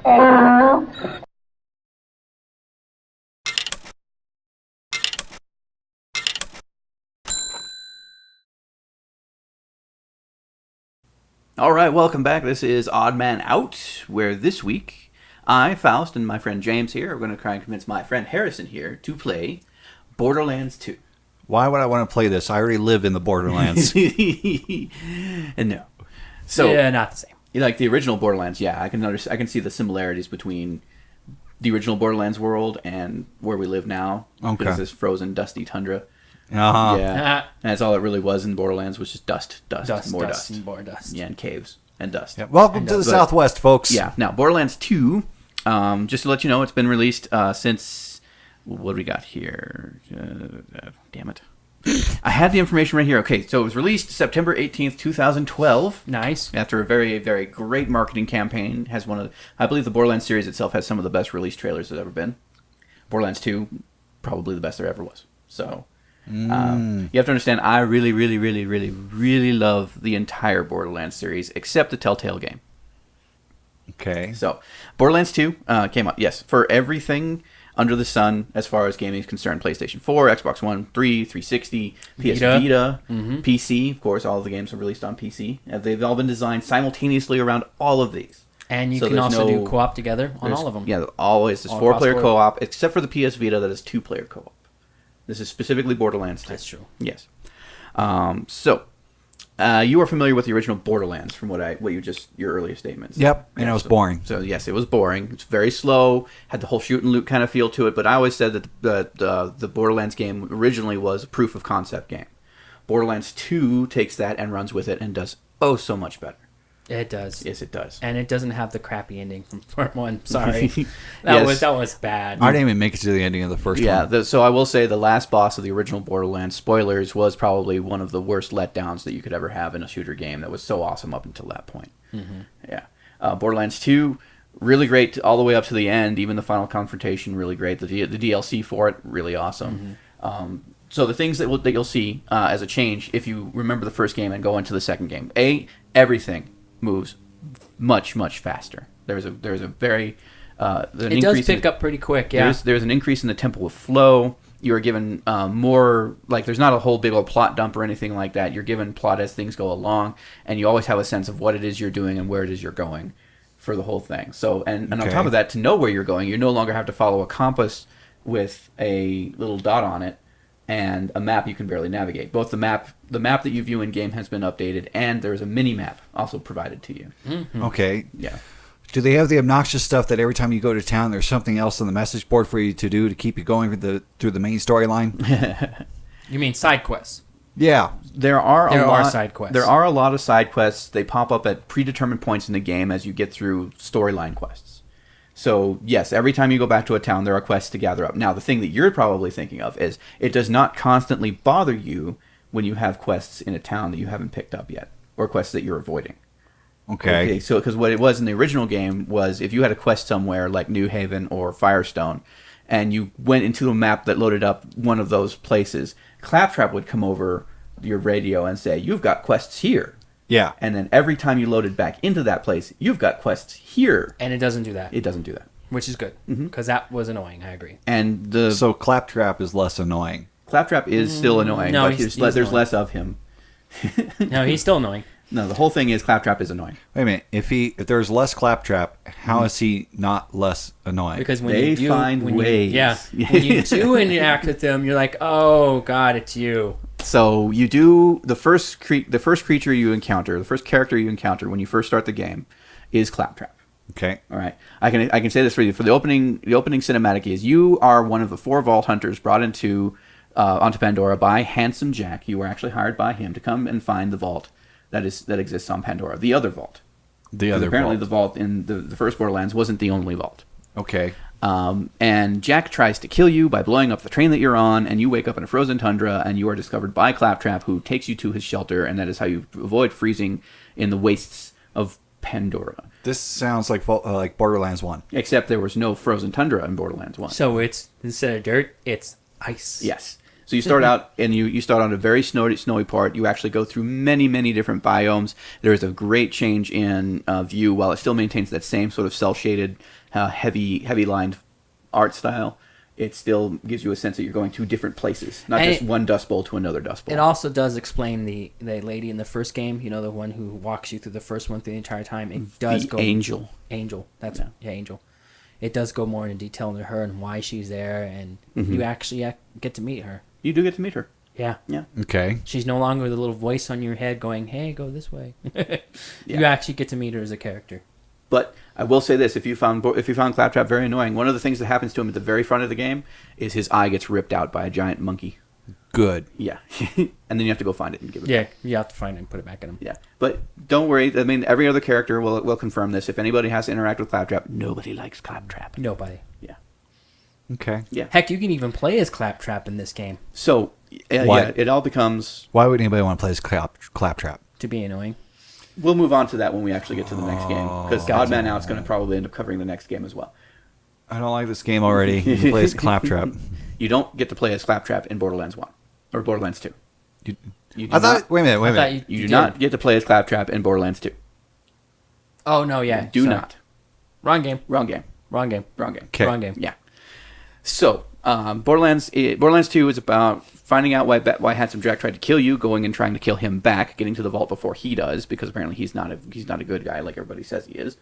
All right, welcome back. This is Odd Man Out, where this week I, Faust, and my friend James here are going to try and convince my friend Harrison here to play Borderlands 2. Why would I want to play this? I already live in the Borderlands. And no. So, yeah, not the same. Like the original Borderlands, yeah, I can see the similarities between the original Borderlands world and where we live now. Okay. Because this frozen, dusty tundra. Uh-huh. Yeah, and that's all it really was in Borderlands, was just dust, more dust, and more dust. Yeah, and caves and dust. Yeah. Welcome to the Southwest, folks. Yeah. Now, Borderlands 2, just to let you know, it's been released since, what do we got here? Damn it. I had the information right here. Okay, so it was released September 18th, 2012. Nice. After a very, very great marketing campaign. Has I believe the Borderlands series itself has some of the best release trailers there's ever been. Borderlands 2, probably the best there ever was. So... you have to understand, I really, really, really, really, really love the entire Borderlands series, except the Telltale game. Okay. So, Borderlands 2 came out, yes, for everything under the sun as far as gaming is concerned. PlayStation 4, Xbox One, 3, 360, PS Vita, PC. Of course, all of the games are released on PC. They've all been designed simultaneously around all of these. And you can also do co-op together on all of them. Yeah, always. There's 4-player co-op, except for the PS Vita that is 2-player co-op. This is specifically Borderlands 2. That's true. Yes. You are familiar with the original Borderlands from your earlier statements. Yep, and it was boring. So yes, it was boring. It's very slow. Had the whole shoot and loot kind of feel to it. But I always said that the Borderlands game originally was a proof of concept game. Borderlands 2 takes that and runs with it and does so much better. It does. Yes, it does. And it doesn't have the crappy ending from part 1. Sorry. That was bad. I didn't even make it to the ending of the first one. Yeah, so I will say the last boss of the original Borderlands, spoilers, was probably one of the worst letdowns that you could ever have in a shooter game that was so awesome up until that point. Mm-hmm. Yeah. Borderlands 2, really great all the way up to the end. Even the final confrontation, really great. The DLC for it, really awesome. Mm-hmm. So the things that you'll see as a change if you remember the first game and go into the second game. Everything moves much, much faster. There's a very it does pick up pretty quick. Yeah, there's an increase in the tempo of flow. You are given more, like, there's not a whole big old plot dump or anything like that. You're given plot as things go along, and you always have a sense of what it is you're doing and where it is you're going for the whole thing. So and on top of that, to know where you're going, you no longer have to follow a compass with a little dot on it and a map you can barely navigate. Both the map that you view in game has been updated, and there's a mini map also provided to you. Mm-hmm. Okay. Yeah. Do they have the obnoxious stuff that every time you go to town, there's something else on the message board for you to do to keep you going through the main storyline? You mean side quests? Yeah. There are side quests. There are a lot of side quests. They pop up at predetermined points in the game as you get through storyline quests. So, yes, every time you go back to a town, there are quests to gather up. Now, the thing that you're probably thinking of is it does not constantly bother you when you have quests in a town that you haven't picked up yet, or quests that you're avoiding. Okay, so because what it was in the original game was if you had a quest somewhere like New Haven or Firestone, and you went into a map that loaded up one of those places, Claptrap would come over your radio and say, "You've got quests here." Yeah. And then every time you loaded back into that place, you've got quests here. And it doesn't do that. It doesn't do that. Which is good, because that was annoying, I agree. And so Claptrap is less annoying. Claptrap is still annoying, but there's less of him. No, he's still annoying. No, the whole thing is Claptrap is annoying. Wait a minute. If there's less Claptrap, how is he not less annoying? Because when they you do, find ways. When you do interact with them, you're like, oh God, it's you. So you do the first creature you encounter, the first character you encounter when you first start the game, is Claptrap. Okay. All right. I can say this for you. For the opening cinematic is you are one of the 4 vault hunters brought onto Pandora by Handsome Jack. You were actually hired by him to come and find the vault that exists on Pandora, the other vault. Apparently the vault in the first Borderlands wasn't the only vault. Okay. And Jack tries to kill you by blowing up the train that you're on, and you wake up in a frozen tundra, and you are discovered by Claptrap, who takes you to his shelter, and that is how you avoid freezing in the wastes of Pandora. This sounds like Borderlands 1. Except there was no frozen tundra in Borderlands 1. So it's, instead of dirt, it's ice. Yes. So you start out, and you start on a very snowy part. You actually go through many, many different biomes. There is a great change in view, while it still maintains that same sort of cel-shaded, heavy-lined art style. It still gives you a sense that you're going to different places, not just one Dust Bowl to another Dust Bowl. It also does explain the lady in the first game, the one who walks you through the first one through the entire time. It does go Angel. That's Angel. It does go more into detail into her and why she's there, and you actually get to meet her. You do get to meet her. Yeah. Okay. She's no longer the little voice on your head going, "Hey, go this way." You actually get to meet her as a character. But I will say this: if you found Claptrap very annoying, one of the things that happens to him at the very front of the game is his eye gets ripped out by a giant monkey. Good. Yeah, and then you have to go find it and give it back. You have to find it and put it back in him. Yeah, but don't worry. I mean, every other character will confirm this. If anybody has to interact with Claptrap, nobody likes Claptrap. Nobody. Yeah. Okay. Yeah. Heck, you can even play as Claptrap in this game. So, it all becomes... Why would anybody want to play as Claptrap? To be annoying. We'll move on to that when we actually get to the next game, because Odd Man Out's going to probably end up covering the next game as well. I don't like this game already. You can play as Claptrap. You don't get to play as Claptrap in Borderlands 1 or Borderlands 2. You do I thought. not, Wait a minute. you do not get to play as Claptrap in Borderlands 2. Oh, no, yeah. Do not. Wrong game. Wrong game. Wrong game. Wrong game. Okay. Wrong game. Yeah. So, Borderlands 2 is about finding out why Handsome Jack tried to kill you, going and trying to kill him back, getting to the vault before he does, because apparently he's not a good guy like everybody says he is.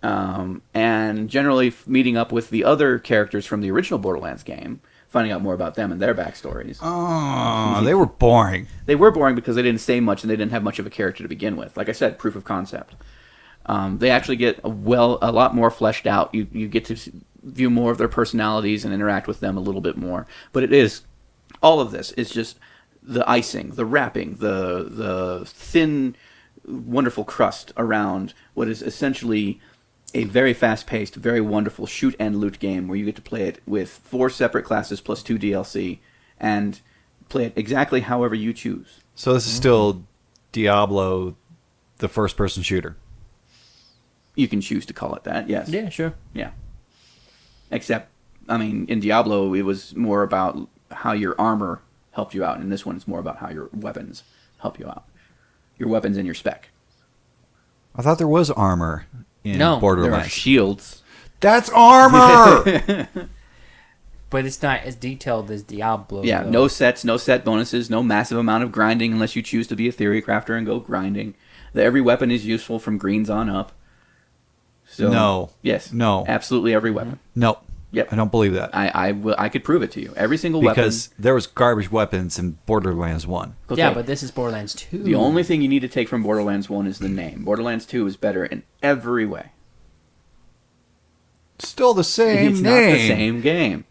And generally meeting up with the other characters from the original Borderlands game, finding out more about them and their backstories. Oh, they were boring. They were boring because they didn't say much and they didn't have much of a character to begin with. Like I said, proof of concept. They actually get a lot more fleshed out. You get to view more of their personalities and interact with them a little bit more. But all of this is just the icing, the wrapping, the thin, wonderful crust around what is essentially a very fast-paced, very wonderful shoot and loot game where you get to play it with 4 separate classes plus 2 DLC and play it exactly however you choose. So this is still Diablo, the first-person shooter. You can choose to call it that, yes. Yeah, sure. Yeah. Except, I mean, in Diablo, it was more about how your armor helped you out. In this one, it's more about how your weapons help you out. Your weapons and your spec. I thought there was armor in No, Borderlands. There are shields. That's armor! But it's not as detailed as Diablo. Yeah, though. no sets, no set bonuses, no massive amount of grinding unless you choose to be a theory crafter and go grinding. Every weapon is useful from greens on up. So, No. Yes. No. Absolutely every weapon. No. Yep. I don't believe that. I could prove it to you. Every single Because there was garbage weapons in Borderlands 1. weapon. Yeah, but this is Borderlands 2. The only thing you need to take from Borderlands 1 is the name. Borderlands 2 is better in every way. Still the same It's name. not the same game.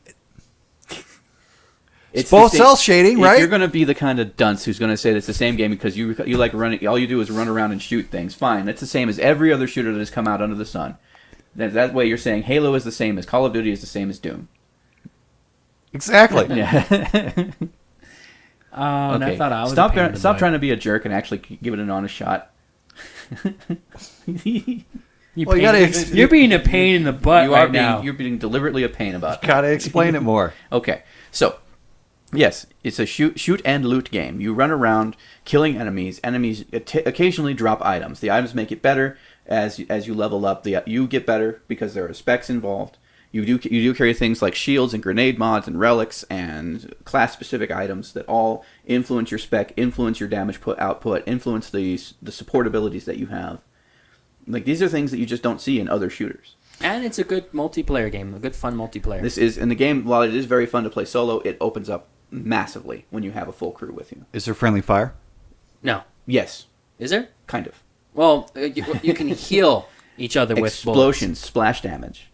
It's both the same- cell shading, if right? You're going to be the kind of dunce who's going to say that it's the same game because you like running. All you do is run around and shoot things. Fine, that's the same as every other shooter that has come out under the sun. That way, you're saying Halo is the same as Call of Duty is the same as Doom. Exactly. Yeah. And I thought I was Stop a pain in the stop butt. trying to be a jerk and actually give it an honest shot. Well, you gotta You're being a pain in the butt You are right now. you're being deliberately a pain about it. Gotta explain it more. Okay, so yes, it's a shoot and loot game. You run around killing enemies. Enemies occasionally drop items. The items make it better as you level up. You get better because there are specs involved. You do carry things like shields and grenade mods and relics and class specific items that all influence your spec, influence your damage output, influence the support abilities that you have. Like, these are things that you just don't see in other shooters. And it's a good multiplayer game, a good fun multiplayer. This is in the game. While it is very fun to play solo, it opens up massively when you have a full crew with you. Is there friendly fire? No. Yes, Is there? kind of. Well, you can heal each other with Explosions, splash damage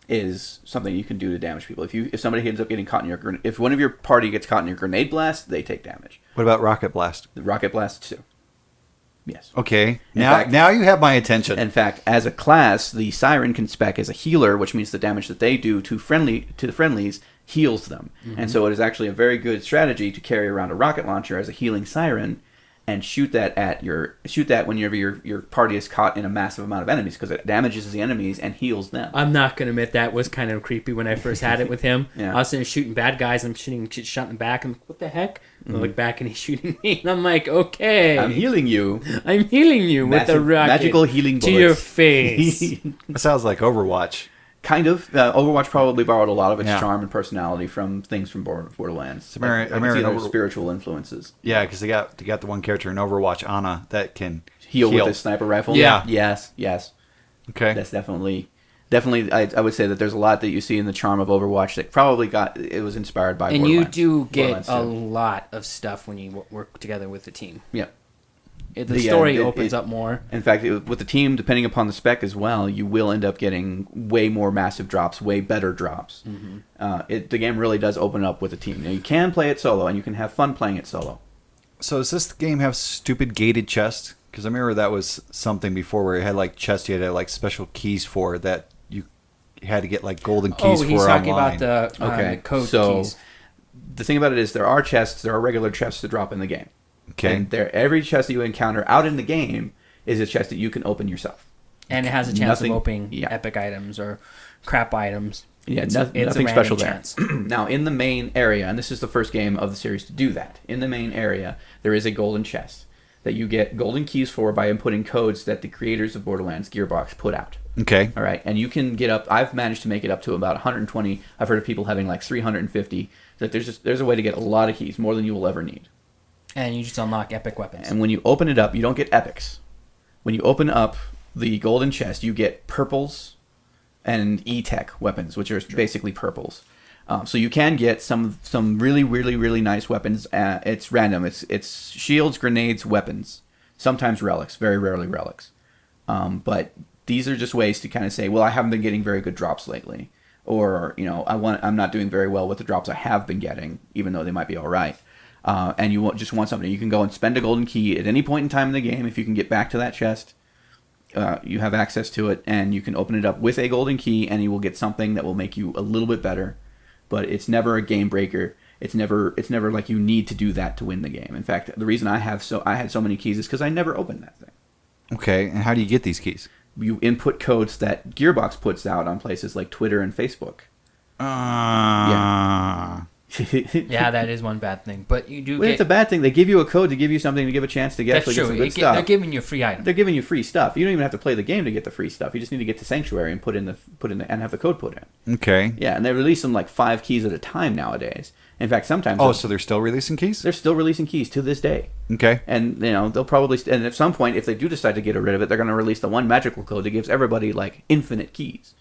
is something you can do to damage people. If somebody ends up getting caught in if one of your party gets caught in your grenade blast, they take damage. What about rocket blast? The rocket blast too. Yes. Okay. In Now fact- now you have my attention. In fact, as a class, the Siren can spec as a healer, which means the damage that they do to the friendlies heals them. And so it is actually a very good strategy to carry around a rocket launcher as a healing Siren and shoot that whenever your party is caught in a massive amount of enemies, because it damages the enemies and heals them. I'm not gonna admit that was kind of creepy when I first had it with him. Yeah. I was sitting there shooting bad guys. I'm shooting in the back. I'm like, what the heck? I look back and he's shooting me, and I'm like, okay, I'm healing you. I'm healing you with a rocket magical healing to bullets. your face. That sounds like Overwatch. Kind of. Overwatch probably borrowed a lot of its Yeah. charm and personality from things from Borderlands. I can see their spiritual influences. Yeah, because they got the one character in Overwatch, Ana, that can Heal with his sniper rifle. Yeah. Yes. Okay. That's definitely. I would say that there's a lot that you see in the charm of Overwatch that probably it was inspired by. And Borderlands. you do get Borderlands a 2. lot of stuff when you work together with the team. Yeah. The story opens up more. In fact, with the team, depending upon the spec as well, you will end up getting way more massive drops, way better drops. Mm-hmm. The game really does open up with a team. Now, you can play it solo, and you can have fun playing it solo. So does this game have stupid gated chests? Because I remember that was something before where it had like chests you had like special keys for that you had to get like golden keys for he's talking online. about the code so keys. the thing about it is there are regular chests to drop in the game. Okay. And every chest that you encounter out in the game is a chest that you can open yourself. And it has a chance Nothing- of opening yeah. epic items or crap items. Yeah, It's nothing a special random there. chance. Now, in the main area, and this is the first game of the series to do that, in the main area, there is a golden chest that you get golden keys for by inputting codes that the creators of Borderlands, Gearbox, put out. Okay. All right, and you can get up. I've managed to make it up to about 120. I've heard of people having like 350. That there's a way to get a lot of keys, more than you will ever need. And you just unlock epic weapons. And when you open it up, you don't get epics. When you open up the golden chest, you get purples and E-Tech weapons, which are basically purples. So you can get some really, really, really nice weapons. It's random. It's shields, grenades, weapons. Sometimes relics. Very rarely relics. But these are just ways to kind of say, well, I haven't been getting very good drops lately. Or, I'm not doing very well with the drops I have been getting, even though they might be all right. And you just want something. You can go and spend a golden key at any point in time in the game. If you can get back to that chest, you have access to it, and you can open it up with a golden key, and you will get something that will make you a little bit better. But it's never a game breaker. It's never like you need to do that to win the game. In fact, the reason I had so many keys is because I never opened that thing. Okay, and how do you get these keys? You input codes that Gearbox puts out on places like Twitter and Facebook. Yeah, that is one bad thing. But you do Well, get... it's a bad thing. They give you a code to give you something to give a chance to get That's actually get true. some good stuff. They're giving you a free item. They're giving you free stuff. You don't even have to play the game to get the free stuff. You just need to get to Sanctuary and put in and have the code put in. Okay. Yeah, and they release them like 5 keys at a time nowadays. In fact, sometimes Oh, so they're still releasing keys? they're still releasing keys to this day. Okay. And they'll probably and at some point, if they do decide to get rid of it, they're going to release the one magical code that gives everybody like infinite keys.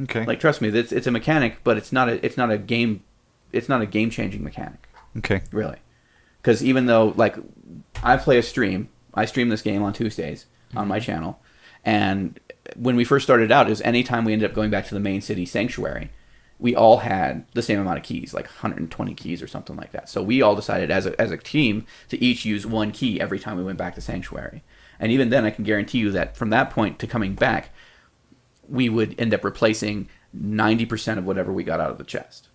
Okay. Like, trust me, it's a mechanic, but it's not a game changing mechanic. Okay. Really. Because even though, like, I stream this game on Tuesdays on my channel, and when we first started out, it was anytime we ended up going back to the main city Sanctuary, we all had the same amount of keys, like 120 keys or something like that. So we all decided as a team to each use one key every time we went back to Sanctuary. And even then, I can guarantee you that from that point to coming back, we would end up replacing 90% of whatever we got out of the chest.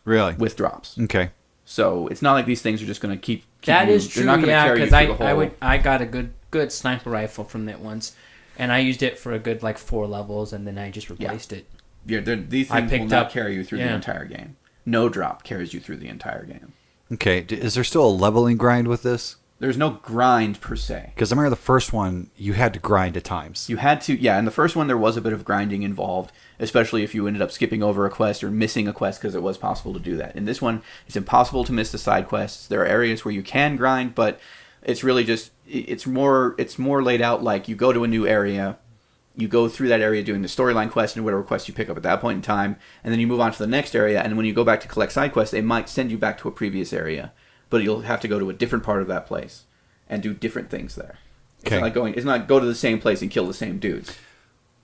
Really? With drops. Okay. So it's not like these things are just going to keep That you, is true, they're not gonna yeah, carry you because through the whole... I got a good sniper rifle from that once, and I used it for a good, like, 4 levels, and then I just replaced it. Yeah, these I things will picked not up- carry you through the yeah. entire game. No drop carries you through the entire game. Okay. Is there still a leveling grind with this? There's no grind per se. Because I remember the first one, you had to grind at times. You had to, yeah, in the first one there was a bit of grinding involved, especially if you ended up skipping over a quest or missing a quest, because it was possible to do that. In this one, it's impossible to miss the side quests. There are areas where you can grind, but it's really just, it's more laid out like you go to a new area, you go through that area doing the storyline quest and whatever quest you pick up at that point in time, and then you move on to the next area, and when you go back to collect side quests, they might send you back to a previous area, but you'll have to go to a different part of that place and do different things there. Okay. It's not go to the same place and kill the same dudes.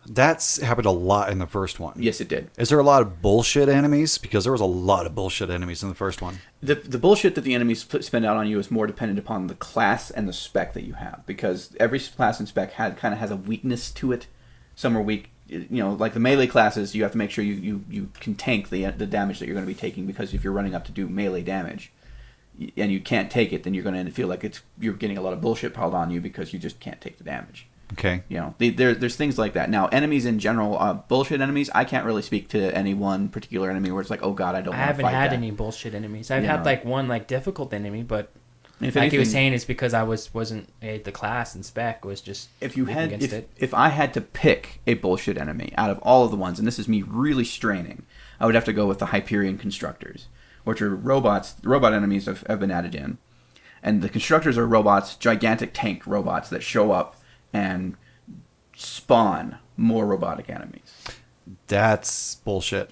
That's happened a lot in the first one. Yes, it did. Is there a lot of bullshit enemies? Because there was a lot of bullshit enemies in the first one. The bullshit that the enemies spend out on you is more dependent upon the class and the spec that you have, because every class and spec kind of has a weakness to it. Some are weak, like the melee classes. You have to make sure you can tank the damage that you're going to be taking, because if you're running up to do melee damage, and you can't take it, then you're going to feel like you're getting a lot of bullshit piled on you because you just can't take the damage. Okay. You know, there's things like that. Now, enemies in general, bullshit enemies, I can't really speak to any one particular enemy where it's like, oh god, I don't want to fight that. I haven't had any bullshit enemies. I've had like one like difficult enemy, but if like anything, he was saying, it's because I wasn't the class and spec was just if I had to pick a bullshit enemy out of all of the ones, and this is me really straining, I would have to go with the Hyperion Constructors, which are robot enemies have been added in, and the Constructors are robots, gigantic tank robots that show up and spawn more robotic enemies. That's bullshit.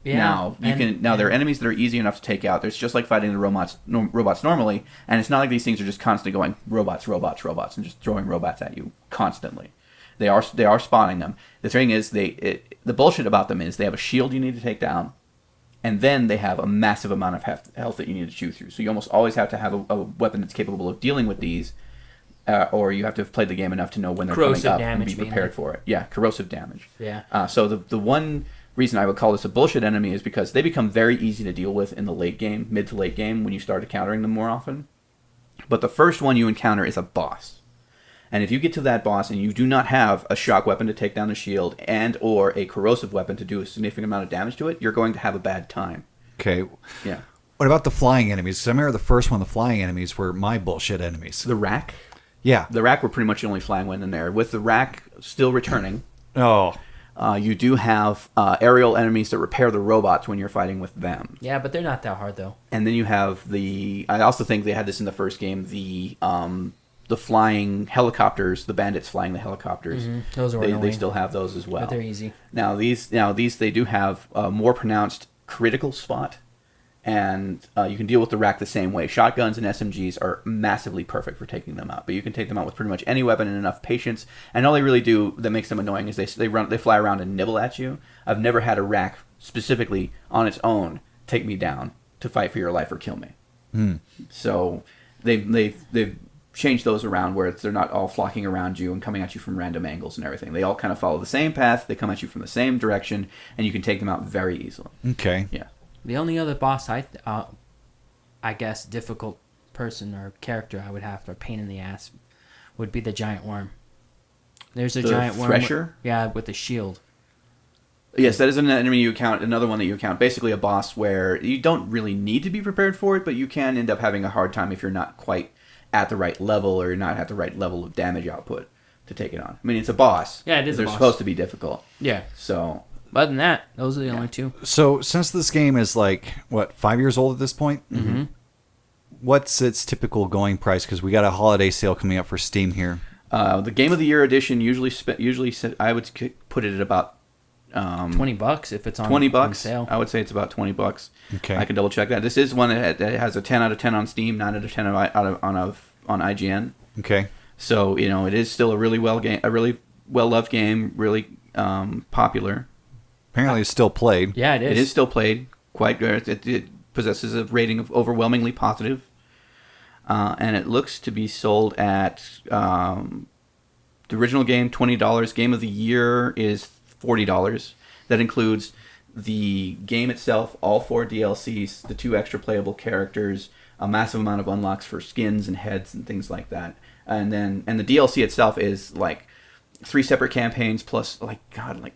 Now they're enemies that are easy enough to take out. There's just like fighting the robots normally, and it's not like these things are just constantly going robots, and just throwing robots at you constantly. They are spawning them. The thing is, the bullshit about them is they have a shield you need to take down, and then they have a massive amount of health that you need to chew through. So you almost always have to have a weapon that's capable of dealing with these. Or you have to have played the game enough to know when they're coming up and be prepared for it. Yeah, corrosive damage. Yeah. So the one reason I would call this a bullshit enemy is because they become very easy to deal with in the late game, mid to late game, when you start encountering them more often. But the first one you encounter is a boss. And if you get to that boss and you do not have a shock weapon to take down the shield and or a corrosive weapon to do a significant amount of damage to it, you're going to have a bad time. Okay. Yeah. What about the flying enemies? 'Cause I remember the first one, the flying enemies were my bullshit enemies. The rack? Yeah. The rack were pretty much the only flying one in there. With the rack still returning, you do have aerial enemies that repair the robots when you're fighting with them. Yeah, but they're not that hard though. And then you have I also think they had this in the first game, the flying helicopters, the bandits flying the helicopters. Mm-hmm. Those are they still have those as well. But they're easy. Now these they do have a more pronounced critical spot. And you can deal with the rack the same way. Shotguns and SMGs are massively perfect for taking them out. But you can take them out with pretty much any weapon and enough patience. And all they really do that makes them annoying is they fly around and nibble at you. I've never had a rack specifically on its own take me down to fight for your life or kill me. So they've changed those around where they're not all flocking around you and coming at you from random angles and everything. They all kind of follow the same path. They come at you from the same direction, and you can take them out very easily. Okay. Yeah. The only other boss I guess difficult person or character I would have for a pain in the ass would be the giant worm. There's a giant worm. Thresher? With a shield. Yes, that is an enemy another one that you account. Basically a boss where you don't really need to be prepared for it, but you can end up having a hard time if you're not quite at the right level or you're not at the right level of damage output to take it on. I mean, it's a boss. Yeah, it is a They're boss. supposed to be difficult. Yeah. So... Other than that, those are the only two. So since this game is 5 years old at this point, what's its typical going price? Because we got a holiday sale coming up for Steam here. The Game of the Year edition usually I would put it at about $20 if it's on $20 on sale. I would say it's about $20. Okay. I can double check that. This is one that has a 10 out of 10 on Steam, 9 out of 10 on IGN. Okay. So it is still a really well loved game, really popular. Apparently it's still played. Yeah, it is. It is still played quite good. It possesses a rating of overwhelmingly positive. And it looks to be sold at the original game, $20. Game of the Year is $40. That includes the game itself, all 4 DLCs, the 2 extra playable characters, a massive amount of unlocks for skins and heads and things like that. And the DLC itself is 3 separate campaigns plus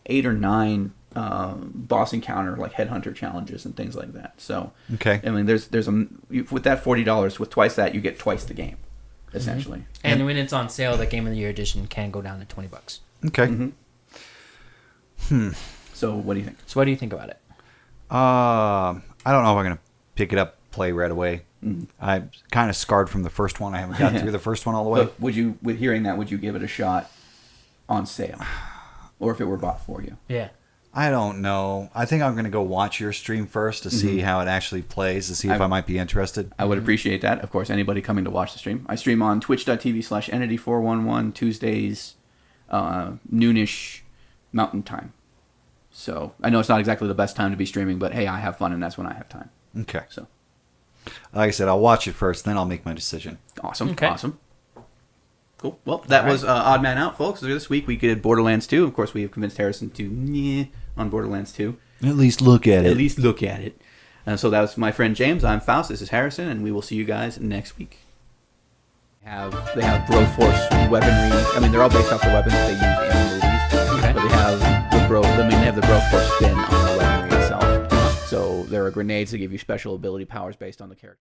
8 or 9 boss encounter headhunter challenges and things like that. So okay. I mean, there's with that $40, with twice that, you get twice the game, essentially. Mm-hmm. And when it's on sale, the Game of the Year edition can go down to $20. Okay. Mm-hmm. So what do you think? So what do you think about it? I don't know if I'm gonna pick it up, play right away. Mm-hmm. I'm kind of scarred from the first one. I haven't gotten through the first one all the way. But with hearing that, would you give it a shot on sale, or if it were bought for you? Yeah. I don't know. I think I'm going to go watch your stream first to see how it actually plays, to see if I might be interested. I would appreciate that. Of course, anybody coming to watch the stream. I stream on twitch.tv/entity411 Tuesdays, noonish Mountain Time. So I know it's not exactly the best time to be streaming, but hey, I have fun, and that's when I have time. Okay. So, like I said, I'll watch it first, then I'll make my decision. awesome. Okay. Awesome. Cool. Well, that was Odd Man Out, folks. This week we did Borderlands 2. Of course, we have convinced Harrison to on Borderlands 2. At least look at At least look at it. And so that was my friend James. I'm Faust. This is Harrison, and we will see you guys next week. They have Broforce weaponry. I mean, they're all based off the weapons that they use in the movies. Okay. But they have they have the Broforce spin on the weaponry itself. So there are grenades that give you special ability powers based on the character.